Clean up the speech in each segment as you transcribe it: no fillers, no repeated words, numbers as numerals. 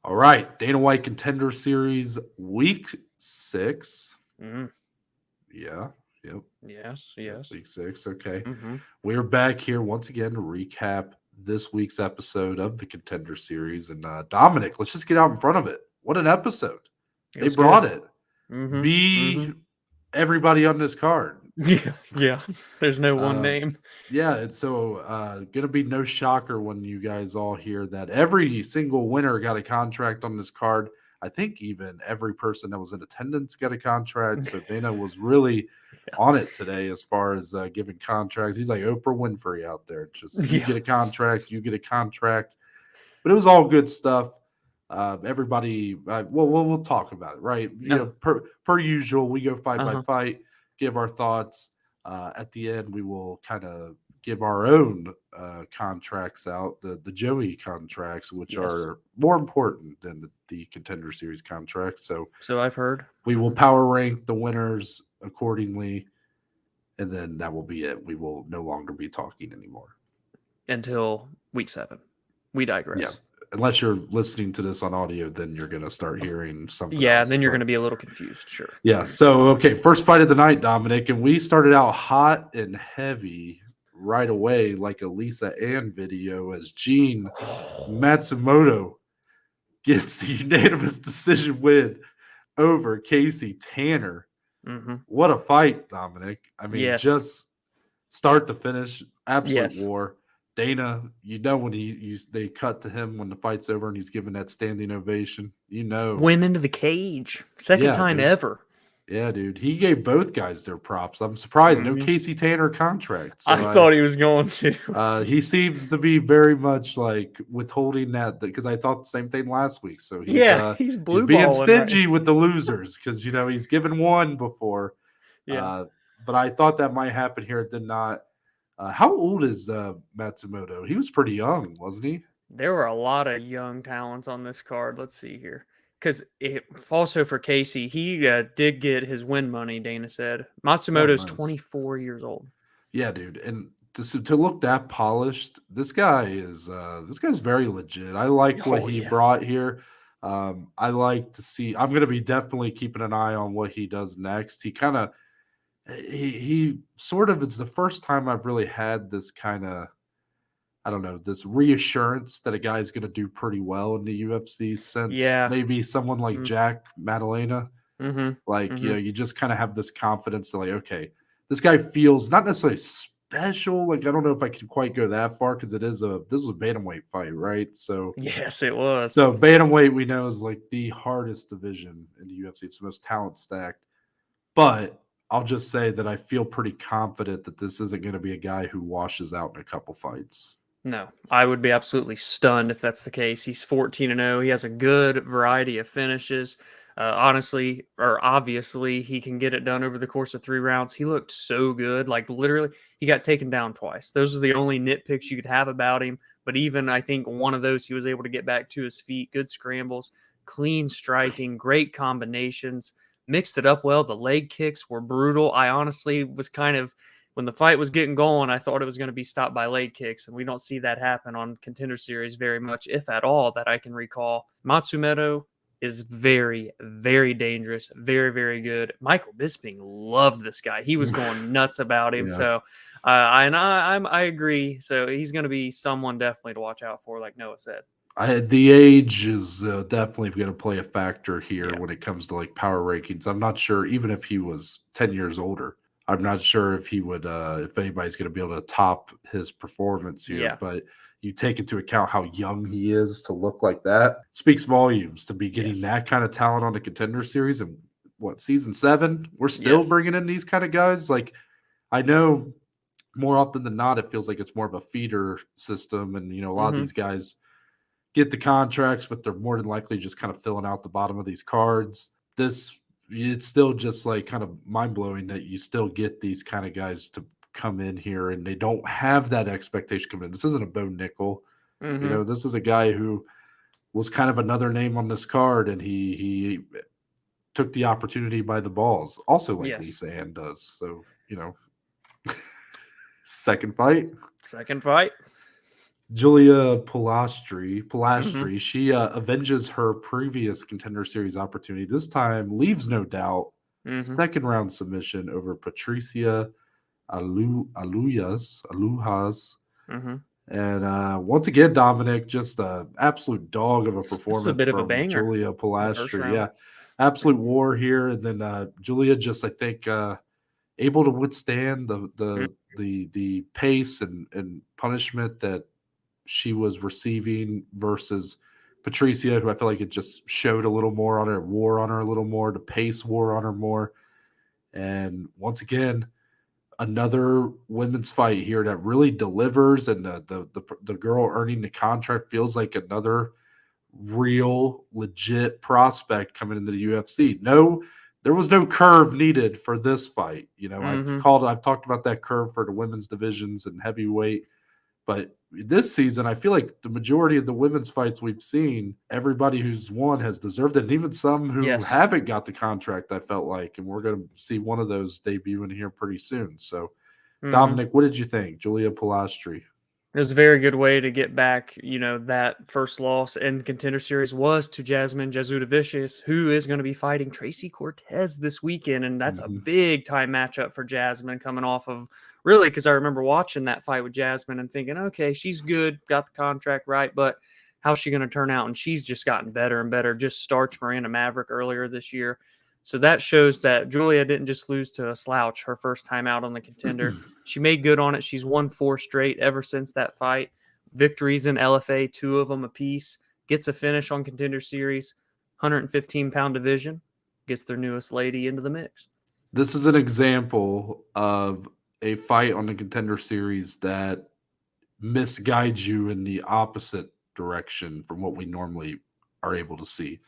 All right, Dana White Contender Series Week 6. Mm. Yeah, yep, Yes. Week 6. Okay, Mm-hmm. we're back here once again to recap this week's episode of the Contender Series. And Dominic, let's just get out in front of it. What an episode! It They was good. brought it. Mm-hmm. Be everybody on this card. Yeah. There's no one Uh, name. Yeah, it's so gonna be no shocker when you guys all hear that every single winner got a contract on this card. I think even every person that was in attendance got a contract. So Dana was really on it today as far as giving contracts. He's like Oprah Winfrey out there. Just you Yeah. get a contract, you get a contract. But it was all good stuff. Everybody, we'll talk about it, right? Uh, Per usual, we go fight by uh-huh. fight, give our thoughts. At the end, we will kind of give our own contracts out, the Joey contracts, which Yes. are more important than the Contender Series contracts. So So I've heard. we will power rank the winners accordingly, and then that will be it. We will no longer be talking anymore. Until week 7. We Yeah, digress. unless you're listening to this on audio, then you're going to start hearing something Yeah, else. then you're But going to be a little confused. Sure. yeah, so okay, first fight of the night, Dominic, and we started out hot and heavy right away, like a Lisa Ann video, as Gene Matsumoto gets the unanimous decision win over Kasey Tanner. Mm-hmm. What a fight, Dominic! I mean, Yes. just start to finish, absolute Yes. war. Dana, when they cut to him when the fight's over and he's giving that standing ovation, Went into the cage. Second yeah, time dude, ever. yeah, dude, he gave both guys their props. I'm surprised no Mm-hmm. Kasey Tanner contract. I So thought he was going to. he seems to be very much like withholding that because I thought the same thing last week. So Yeah, he's he's blue being balling right. stingy with the losers because he's given one before. Yeah. But I thought that might happen here. It did not. How old is Matsumoto? He was pretty young, wasn't he? There were a lot of young talents on this card. Let's see here. Because also for Kasey, he did get his win money, Dana said. Oh, Matsumoto's nice. 24 years old. Yeah, dude. And to look that polished, this guy's very legit. I like what Oh, he yeah. brought here. I like to see. I'm going to be definitely keeping an eye on what he does next. He sort of, it's the first time I've really had this kind of, I don't know, this reassurance that a guy's going to do pretty well in the UFC since Yeah. maybe someone like Jack Madalena. Mm-hmm. Like, Mm-hmm. you just kind of have this confidence that, like, okay, this guy feels not necessarily special. Like, I don't know if I can quite go that far because this was a bantamweight fight, right? So, Yes, it was. bantamweight we know is like the hardest division in the UFC. It's the most talent stacked. But I'll just say that I feel pretty confident that this isn't going to be a guy who washes out in a couple fights. No, I would be absolutely stunned if that's the case. He's 14-0. He has a good variety of finishes. Obviously, he can get it done over the course of 3 rounds. He looked so good. Like, literally, he got taken down twice. Those are the only nitpicks you could have about him. But even, I think, one of those, he was able to get back to his feet. Good scrambles, clean striking, great combinations. Mixed it up well. The leg kicks were brutal. I honestly was kind of, when the fight was getting going, I thought it was going to be stopped by leg kicks, and we don't see that happen on Contender Series very much, if at all, that I can recall. Matsumoto is very, very dangerous, very, very good. Michael Bisping loved this guy. He was going nuts about him. Yeah. So, I agree. So he's going to be someone definitely to watch out for, like Noah said. The age is definitely going to play a factor here Yeah. when it comes to like power rankings. I'm not sure, even if he was 10 years older, I'm not sure if he would, if anybody's going to be able to top his performance here. Yeah. But you take into account how young he is to look like that, speaks volumes to be getting Yes. that kind of talent on the Contender Series. And what, season 7? We're still Yes. bringing in these kind of guys. Like, I know more often than not, it feels like it's more of a feeder system. And, a lot of these guys get the contracts, but they're more than likely just kind of filling out the bottom of these cards. It's still just like kind of mind blowing that you still get these kind of guys to come in here and they don't have that expectation come in. This isn't a Bo Nickel. This is a guy who was kind of another name on this card, and he took the opportunity by the balls, also like Yes. Lisa Ann does. So, second fight. Julia Polastri. Mm-hmm. She avenges her previous Contender Series opportunity. This time leaves no doubt. Mm-hmm. Second round submission over Patricia Alujas. Mm-hmm. And once again, Dominic, just an absolute dog of a This is a performance bit of a from banger Julia in the first Polastri. round. Yeah, absolute war here. And then Julia just, I think, able to withstand the pace and punishment that she was receiving versus Patricia, who I feel like it just showed a little more on her, wore on her a little more, the pace wore on her more. And once again, another women's fight here that really delivers, and the girl earning the contract feels like another real legit prospect coming into the UFC. No, there was no curve needed for this fight. You know, Mm-hmm. I've talked about that curve for the women's divisions and heavyweight, but this season, I feel like the majority of the women's fights we've seen, everybody who's won has deserved it, and even some who Yes. haven't got the contract, I felt like, and we're going to see one of those debuting here pretty soon. So, Mm-hmm. Dominic, what did you think? Julia Polastri. It was a very good way to get back, that first loss in Contender Series was to Jasmine Jasudavicius, who is going to be fighting Tracy Cortez this weekend. And that's a Mm-hmm. big time matchup for Jasmine coming off of really, because I remember watching that fight with Jasmine and thinking, okay, she's good, got the contract right, but how's she going to turn out? And she's just gotten better and better, just starched Miranda Maverick earlier this year. So that shows that Julia didn't just lose to a slouch her first time out on the Contender. She made good on it. She's won 4 straight ever since that fight. Victories in LFA, 2 of them apiece. Gets a finish on Contender Series, 115-pound division. Gets their newest lady into the mix. This is an example of a fight on the Contender Series that misguides you in the opposite direction from what we normally are able to see.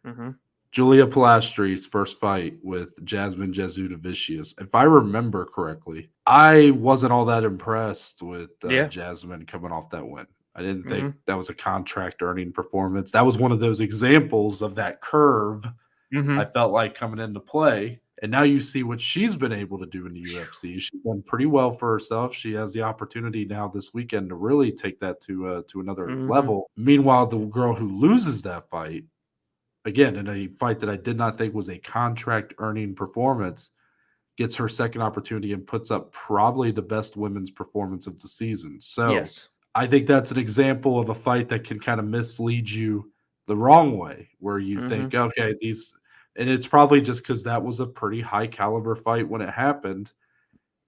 Mm-hmm. Julia Palastri's first fight with Jasmine Jasudavicius. If I remember correctly, I wasn't all that impressed with Yeah. Jasmine coming off that win. I didn't think Mm-hmm. that was a contract earning performance. That was one of those examples of that curve I Mm-hmm. felt like coming into play. And now you see what she's been able to do in the UFC. She's done pretty well for herself. She has the opportunity now this weekend to really take that to another Mm-hmm. level. Meanwhile, the girl who loses that fight, again, in a fight that I did not think was a contract earning performance, gets her second opportunity and puts up probably the best women's performance of the season. So Yes. I think that's an example of a fight that can kind of mislead you the wrong way, where you Mm-hmm. think, okay, and it's probably just because that was a pretty high caliber fight when it happened.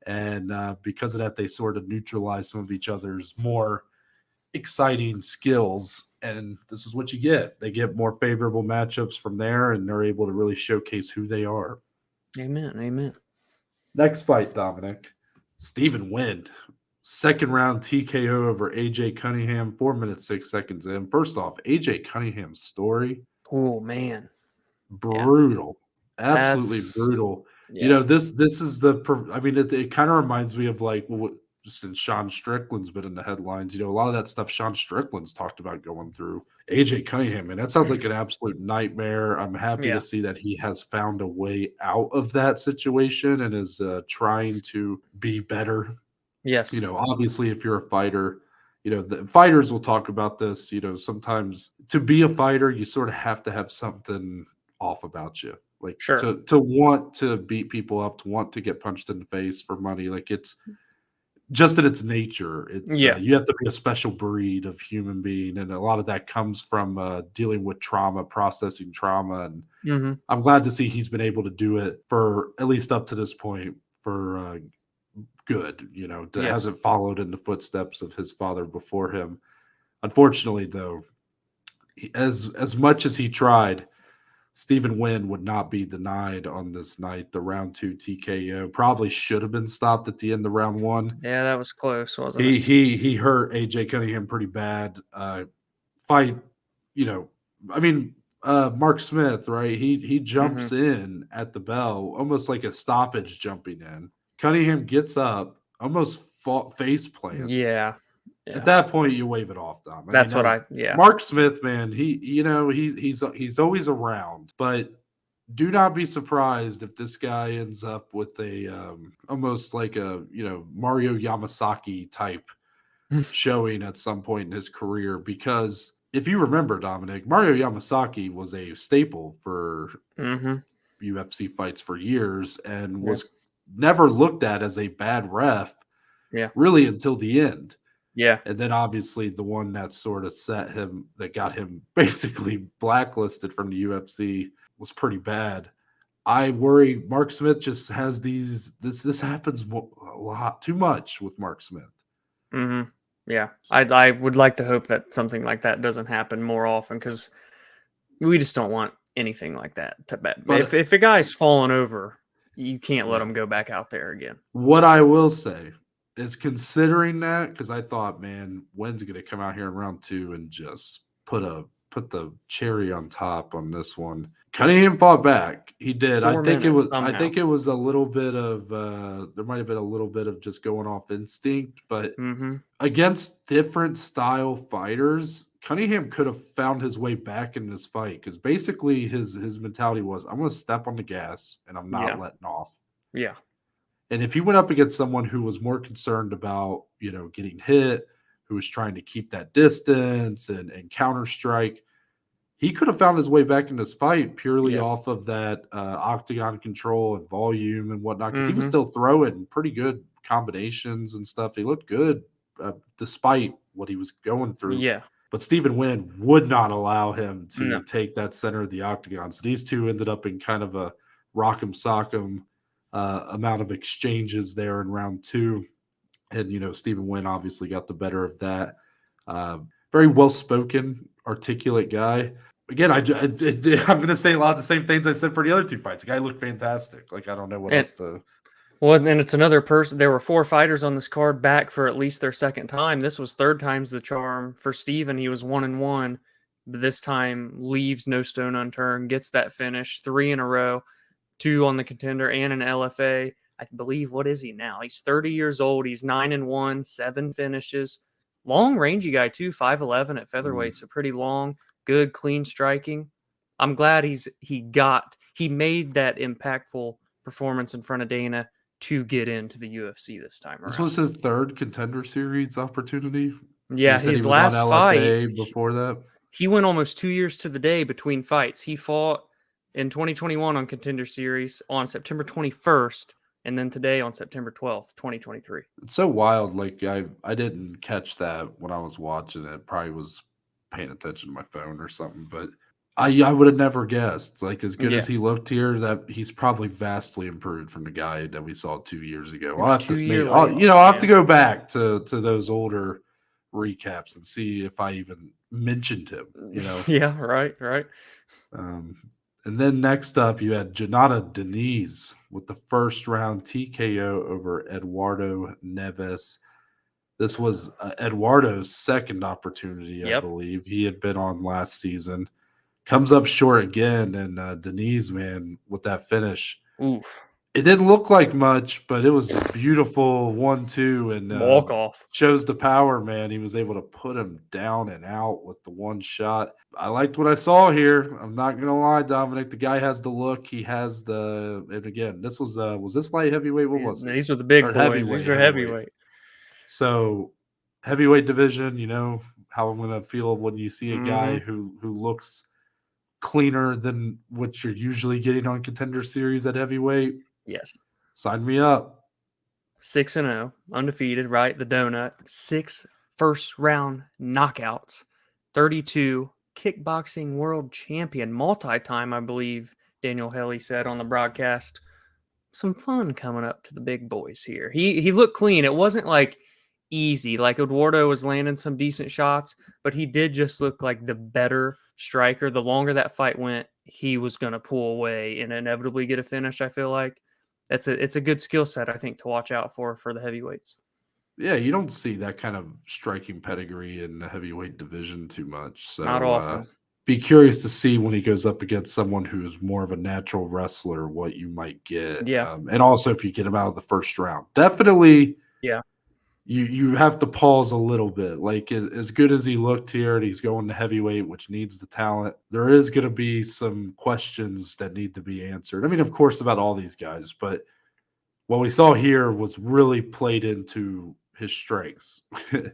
And because of that, they sort of neutralize some of each other's more exciting skills. And this is what you get. They get more favorable matchups from there, and they're able to really showcase who they are. Amen. Amen. Next fight, Dominic. Stephen Nguyen. Second round TKO over AJ Cunningham, 4 minutes, 6 seconds in. First off, AJ Cunningham's story, Oh, man. Yeah. brutal. Absolutely That's, brutal. You yeah. know, this is I mean, it kind of reminds me of like what since Sean Strickland's been in the headlines. You know, a lot of that stuff Sean Strickland's talked about going through. AJ Cunningham, man, that sounds like an absolute nightmare. I'm happy to Yeah. see that he has found a way out of that situation and is trying to be better. Yes. You know, obviously, if you're a fighter, you know, the fighters will talk about this. You know, sometimes to be a fighter, you sort of have to have something off about you, like Sure. to want to beat people up, to want to get punched in the face for money. Like it's just in its nature. It's Yeah. you have to be a special breed of human being, and a lot of that comes from dealing with trauma, processing trauma, and Mm-hmm. I'm glad to see he's been able to do it for at least up to this point for good, you know, that Yes. hasn't followed in the footsteps of his father before him. Unfortunately, though, as much as he tried, Stephen Nguyen would not be denied on this night. The round 2 TKO probably should have been stopped at the end of round 1. Yeah, that was close, wasn't it? He hurt AJ Cunningham pretty bad. Fight, you know, I mean, Mark Smith, right? He Mm-hmm. jumps in at the bell, almost like a stoppage jumping in. Cunningham gets up, almost face plants. Yeah. At Yeah. that point, you wave it off, Dom. I mean, That's what now yeah. Mark Smith, man, he's always around, but do not be surprised if this guy ends up with a almost like a Mario Yamasaki type showing at some point in his career. Because if you remember, Dominic, Mario Yamasaki was a staple for UFC fights for years and was never looked at as a bad ref really until the end. Yeah. And then obviously the one that sort of that got him basically blacklisted from the UFC was pretty bad. I worry Mark Smith just has this happens a lot too much with Mark Smith. Yeah. I would like to hope that something like that doesn't happen more often, because we just don't want anything like that to bet. But if a guy's falling over, you can't let him go back out there again. What I will say is, considering that, because I thought, man, Nguyen's going to come out here in round 2 and just put the cherry on top on this one. Cunningham fought back. He did. I think it was a little bit of there might have been a little bit of just going off instinct, but against different style fighters, Cunningham could have found his way back in this fight, because basically his mentality was, I'm going to step on the gas and I'm not letting off. Yeah. And if he went up against someone who was more concerned about, getting hit, who was trying to keep that distance and counter strike, he could have found his way back in this fight purely off of that octagon control and volume and whatnot, because he was still throwing pretty good combinations and stuff. He looked good despite what he was going through. Yeah. But Stephen Nguyen would not allow him to take that center of the octagon. So these two ended up in kind of a rock'em sock'em amount of exchanges there in round 2. And, Stephen Nguyen obviously got the better of that. Very well-spoken, articulate guy. Again, I'm going to say a lot of the same things I said for the other 2 fights. The guy looked fantastic. Like, I don't know what else to... Well, and it's another person. There were 4 fighters on this card back for at least their second time. This was third time's the charm for Steven. He was 1-1. But this time leaves no stone unturned, gets that finish, 3 in a row, 2 on the contender and an LFA. I believe, what is he now? He's 30 years old. He's 9-1, 7 finishes. Long rangy guy too, 5'11" at featherweight, so pretty long, good, clean striking. I'm glad he made that impactful performance in front of Dana to get into the UFC this time around. This was his 3rd Contender Series opportunity. Yeah, his last fight before that. He went almost 2 years to the day between fights. He fought in 2021 on Contender Series on September 21st, and then today on September 12th, 2023. It's so wild. Like, I didn't catch that when I was watching it. Probably was paying attention to my phone or something, but I would have never guessed. Like, as good as he looked here, that he's probably vastly improved from the guy that we saw 2 years ago. I'll have to go back to those older recaps and see if I even mentioned him. Yeah, right. And then next up, you had Jhonata Diniz with the first round TKO over Eduardo Neves. This was Eduardo's second opportunity, I believe. He had been on last season. Comes up short again, and Diniz, man, with that finish. Oof. It didn't look like much, but it was a beautiful 1-2 and walk off. Shows the power, man. He was able to put him down and out with the one shot. I liked what I saw here. I'm not gonna lie, Dominic. The guy has the look. He has and again, this was this light heavyweight? What was this? These were the big boys. These are heavyweight. So heavyweight division, you know how I'm gonna feel when you see a guy who looks cleaner than what you're usually getting on Contender Series at heavyweight. Yes. Sign me up. 6-0, undefeated, right? The donut. 6 first-round knockouts. 32 kickboxing world champion, multi-time, I believe Daniel Helly said on the broadcast. Some fun coming up to the big boys here. He looked clean. It wasn't like easy. Like Eduardo was landing some decent shots, but he did just look like the better striker. The longer that fight went, he was going to pull away and inevitably get a finish, I feel like. It's a good skill set, I think, to watch out for the heavyweights. Yeah, you don't see that kind of striking pedigree in the heavyweight division too much. So not often. Be curious to see when he goes up against someone who's more of a natural wrestler, what you might get. Yeah. And also if you get him out of the first round. Definitely. Yeah. You have to pause a little bit. Like, as good as he looked here, and he's going to heavyweight, which needs the talent, there is going to be some questions that need to be answered. I mean, of course, about all these guys, but what we saw here was really played into his strengths.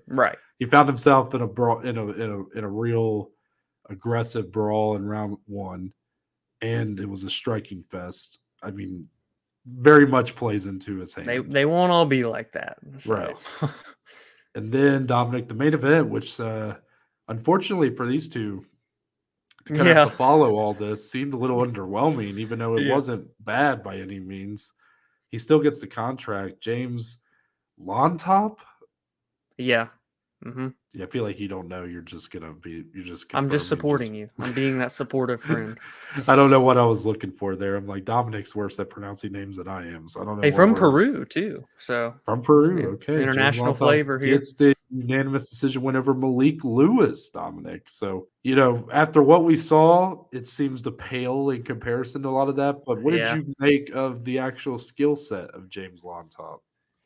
Right. He found himself in a real aggressive brawl in round 1, and it was a striking fest. I mean, very much plays into his hand. They won't all be like that. So. Right. And then Dominic, the main event, which unfortunately for these two to kind of have to follow all this, seemed a little underwhelming, even though it wasn't bad by any means. He still gets the contract. James Llontop? Yeah. Mm-hmm. Yeah, I feel like you don't know. You're just I'm just supporting you. I'm being that supportive friend. I don't know what I was looking for there. I'm like, Dominic's worse at pronouncing names than I am, so I don't know. Hey, from Peru too. So from Peru, yeah. okay. International flavor here. Gets the unanimous decision win over Malik Lewis, Dominic. So, after what we saw, it seems to pale in comparison to a lot of that. But what did you make of the actual skill set of James Llontop?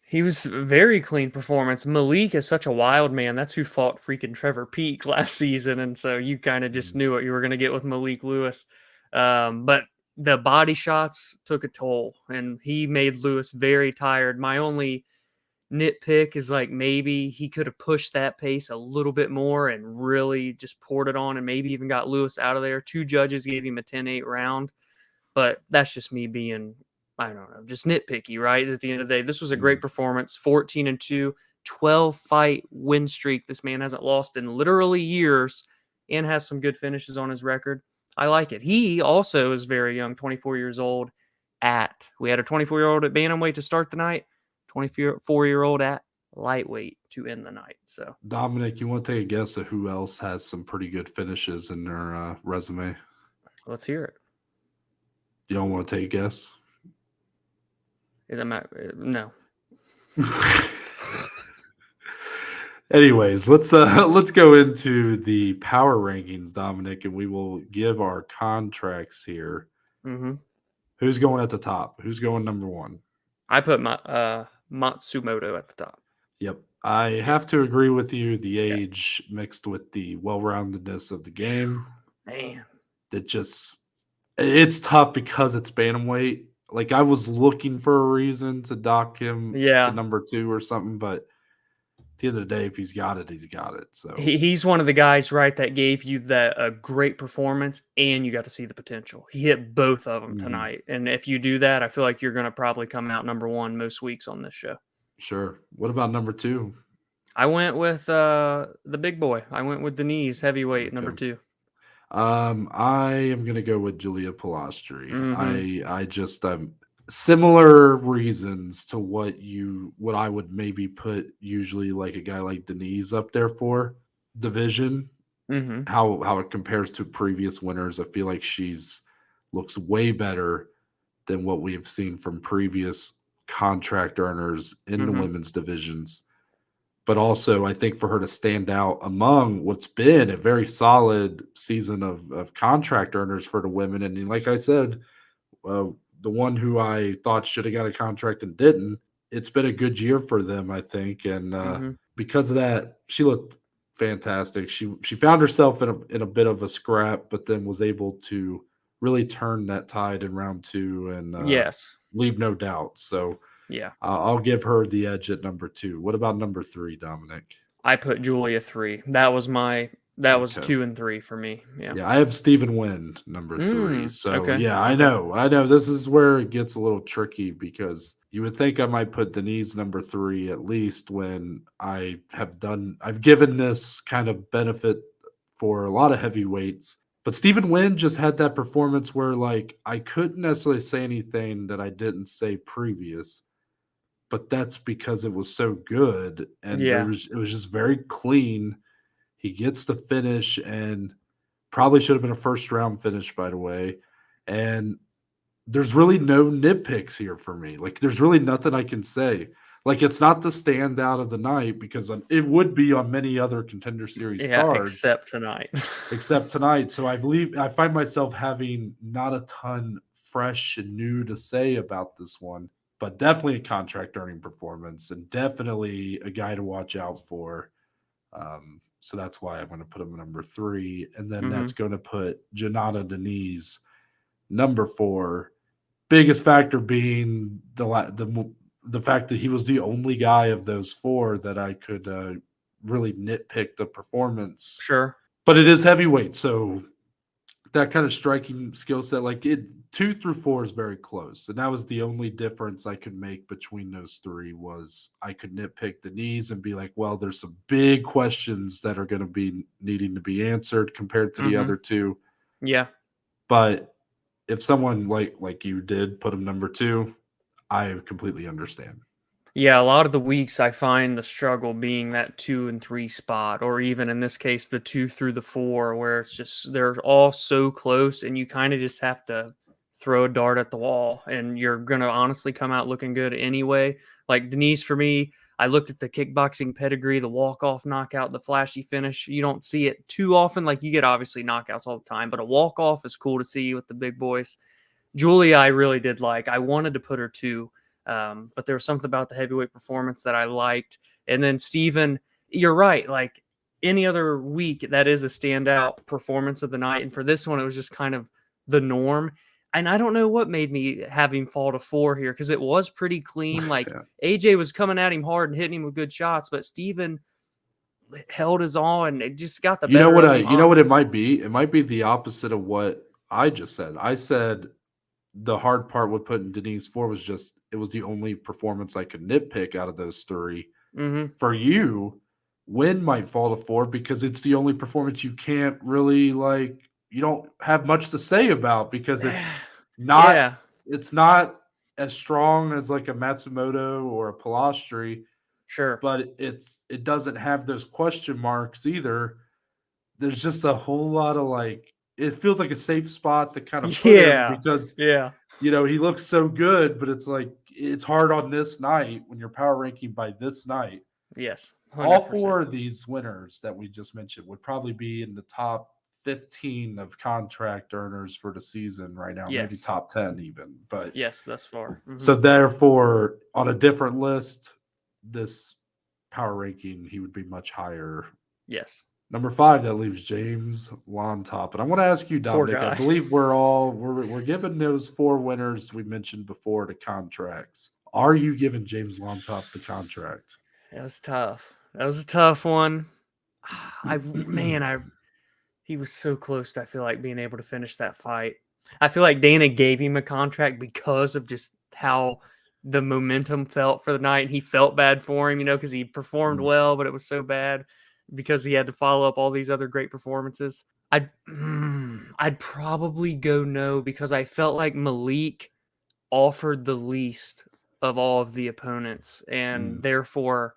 He was a very clean performance. Malik is such a wild man. That's who fought freaking Trevor Peak last season. And so you kind of just knew what you were going to get with Malik Lewis. But the body shots took a toll, and he made Lewis very tired. My only nitpick is like maybe he could have pushed that pace a little bit more and really just poured it on and maybe even got Lewis out of there. 2 judges gave him a 10-8 round. But that's just me being, I don't know, just nitpicky, right? At the end of the day, this was a great performance. 14-2, 12-fight win streak. This man hasn't lost in literally years and has some good finishes on his record. I like it. He also is very young, 24 years old. We had a 24-year-old at bantamweight to start the night, 24-year-old at lightweight to end the night. So, Dominic, you want to take a guess at who else has some pretty good finishes in their resume? Let's hear it. You don't want to take a guess? No. Anyways, let's go into the power rankings, Dominic, and we will give our contracts here. Mm-hmm. Who's going at the top? Who's going number 1? I put Matsumoto at the top. Yep. I have to agree with you. The age mixed with the well-roundedness of the game. Man. It's tough because it's bantamweight. Like, I was looking for a reason to dock him to number 2 or something, but at the end of the day, if he's got it, he's got it. So he's one of the guys, right, that gave you a great performance and you got to see the potential. He hit both of them tonight. And if you do that, I feel like you're going to probably come out number 1 most weeks on this show. Sure. What about number 2? I went with the big boy. I went with Diniz, heavyweight, number 2. I am going to go with Julia Polastri. I just similar reasons to what I would maybe put usually like a guy like Diniz up there for division. How it compares to previous winners. I feel like looks way better than what we have seen from previous contract earners in the women's divisions. But also, I think for her to stand out among what's been a very solid season of contract earners for the women. And like I said, the one who I thought should have got a contract and didn't, it's been a good year for them, I think. And because of that, she looked fantastic. She found herself in a bit of a scrap, but then was able to really turn that tide in round 2 and leave no doubt. So I'll give her the edge at number 2. What about number 3, Dominic? I put Julia 3. That was 2 and 3 for me. Yeah, I have Stephen Nguyen number 3. So I know this is where it gets a little tricky because you would think I might put Diniz number 3 at least when I've given this kind of benefit for a lot of heavyweights. But Stephen Nguyen just had that performance where like I couldn't necessarily say anything that I didn't say previous. But that's because it was so good, and it was just very clean. He gets the finish, and probably should have been a first-round finish, by the way. And there's really no nitpicks here for me. Like, there's really nothing I can say. Like, it's not the standout of the night because it would be on many other Contender Series cards. Except tonight. So I find myself having not a ton fresh and new to say about this one. But definitely a contract earning performance and definitely a guy to watch out for. So that's why I'm going to put him number 3. And then that's going to put Jhonata Diniz number 4. Biggest factor being the the fact that he was the only guy of those four that I could really nitpick the performance. Sure. But it is heavyweight, so that kind of striking skill set, like 2 through 4 is very close. And that was the only difference I could make between those three was I could nitpick Diniz and be like, well, there's some big questions that are going to be needing to be answered compared to the other two. Yeah. But if someone like you did put him number 2, I completely understand. Yeah, a lot of the weeks I find the struggle being that 2 and 3 spot, or even in this case, the 2 through the 4, where it's just they're all so close, and you kind of just have to throw a dart at the wall, and you're gonna honestly come out looking good anyway. Like Denise, for me, I looked at the kickboxing pedigree, the walk-off knockout, the flashy finish. You don't see it too often. Like you get obviously knockouts all the time, but a walk-off is cool to see with the big boys. Julia, I really did like. I wanted to put her 2. But there was something about the heavyweight performance that I liked. And then Steven, you're right. Like any other week, that is a standout performance of the night. And for this one, it was just kind of the norm. And I don't know what made me have him fall to 4 here because it was pretty clean. Like AJ was coming at him hard and hitting him with good shots, but Steven held his own and it just got the better of him. You know what it might be? It might be the opposite of what I just said. I said the hard part with putting Diniz 4 was just it was the only performance I could nitpick out of those 3. For you, Nguyen might fall to 4 because it's the only performance you can't really you don't have much to say about because it's not it's not as strong as like a Matsumoto or a Polastri. Sure. But it doesn't have those question marks either. There's just a whole lot of it feels like a safe spot to kind of put him because he looks so good, but it's like it's hard on this night when you're power ranking by this night. Yes. 100%. All 4 of these winners that we just mentioned would probably be in the top 15 of contract earners for the season right now, maybe top 10 even. But yes, thus far. So therefore, on a different list, this power ranking, he would be much higher. Yes. Number 5, that leaves James Llontop. And I want to ask you, Dominic, I believe we're giving those 4 winners we mentioned before the contracts. Are you giving James Llontop the contract? That was tough. That was a tough one. He was so close to, I feel like, being able to finish that fight. I feel like Dana gave him a contract because of just how the momentum felt for the night. He felt bad for him, because he performed well, but it was so bad because he had to follow up all these other great performances. I'd probably go no because I felt like Malik offered the least of all of the opponents, and therefore,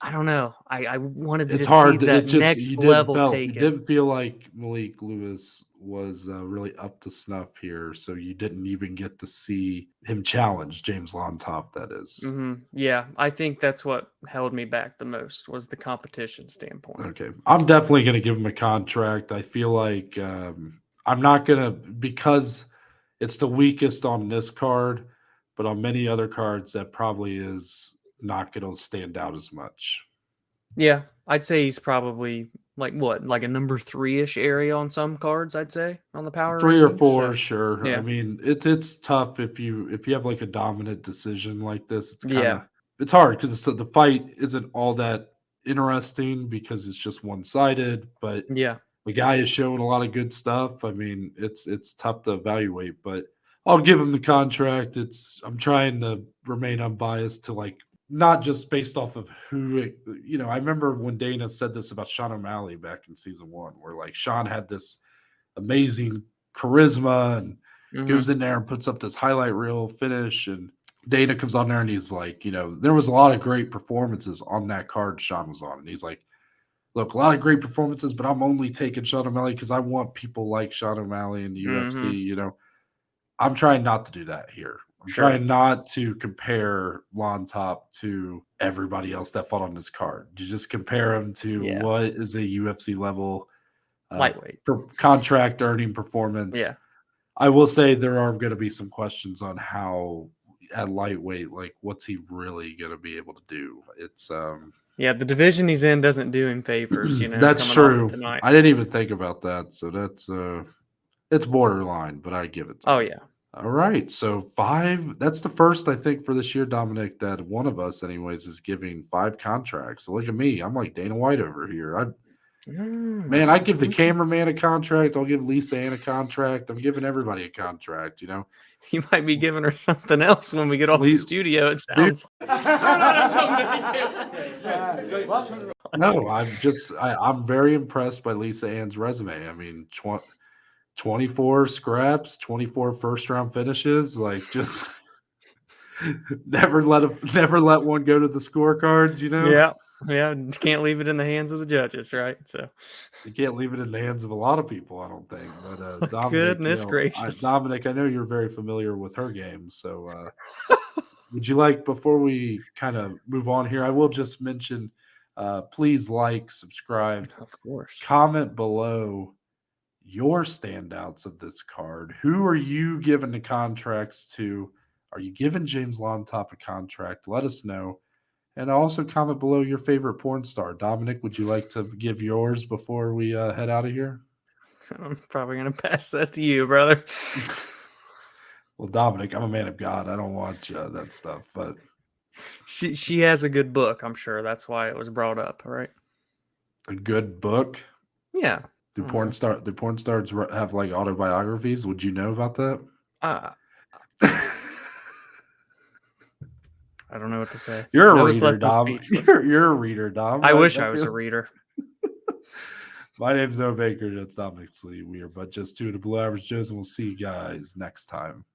I don't know. I wanted to see that next level taken. You didn't feel like Malik Lewis was really up to snuff here, so you didn't even get to see him challenge James Llontop, that is. Yeah, I think that's what held me back the most was the competition standpoint. Okay. I'm definitely going to give him a contract. I feel like I'm not going to, because it's the weakest on this card, but on many other cards, that probably is not going to stand out as much. Yeah, I'd say he's probably like a number 3-ish area on some cards. I'd say on the power 3 or rankings, 4, sure. Yeah. I mean, it's tough if you have like a dominant decision like this. It's kind of it's hard because the fight isn't all that interesting because it's just one-sided. But the guy is showing a lot of good stuff. I mean, it's tough to evaluate, but I'll give him the contract. I'm trying to remain unbiased to not just based off of who I remember when Dana said this about Sean O'Malley back in season 1, where Sean had this amazing charisma and goes in there and puts up this highlight reel finish, and Dana comes on there and he's like, there was a lot of great performances on that card Sean was on, and he's like, look, a lot of great performances, but I'm only taking Sean O'Malley because I want people like Sean O'Malley in the UFC. I'm trying not to do that here. I'm trying not to compare Llontop to everybody else that fought on this card. You just compare him to what is a UFC level lightweight contract earning performance. Yeah, I will say there are going to be some questions on how at lightweight, what's he really going to be able to do? It's the division he's in doesn't do him favors. That's true. I didn't even think about that. So that's it's borderline, but I give it to him. Oh yeah. All right. So 5, that's the first, I think, for this year, Dominic, that one of us, anyways, is giving 5 contracts. So look at me. I'm like Dana White over here. Man, I give the cameraman a contract. I'll give Lisa Ann a contract. I'm giving everybody a contract, you know. You might be giving her something else when we get off the studio. It sounds. No, I'm very impressed by Lisa Ann's resume. I mean, 24 scraps, 24 first round finishes, like just never let one go to the scorecards, you know? Yeah. Can't leave it in the hands of the judges, right? So You can't leave it in the hands of a lot of people, I don't think. But Dominic, goodness gracious. Dominic, I know you're very familiar with her game. So would you like, before we kind of move on here, I will just mention, please like, subscribe, Of course. comment below your standouts of this card. Who are you giving the contracts to? Are you giving James Llontop a contract? Let us know. And also comment below your favorite porn star. Dominic, would you like to give yours before we head out of here? I'm probably going to pass that to you, brother. Well, Dominic, I'm a man of God. I don't watch that stuff, but she has a good book, I'm sure. That's why it was brought up, right? a good book. Yeah. Do porn stars have like autobiographies? Would you know about that? I don't know what to say. You're a reader, Dom. You're a reader, Dom. I wish I was a reader. My name's No Baker. That's Dominic Lee. We are but just 2 of the Below Average Joes, and we'll see you guys next time.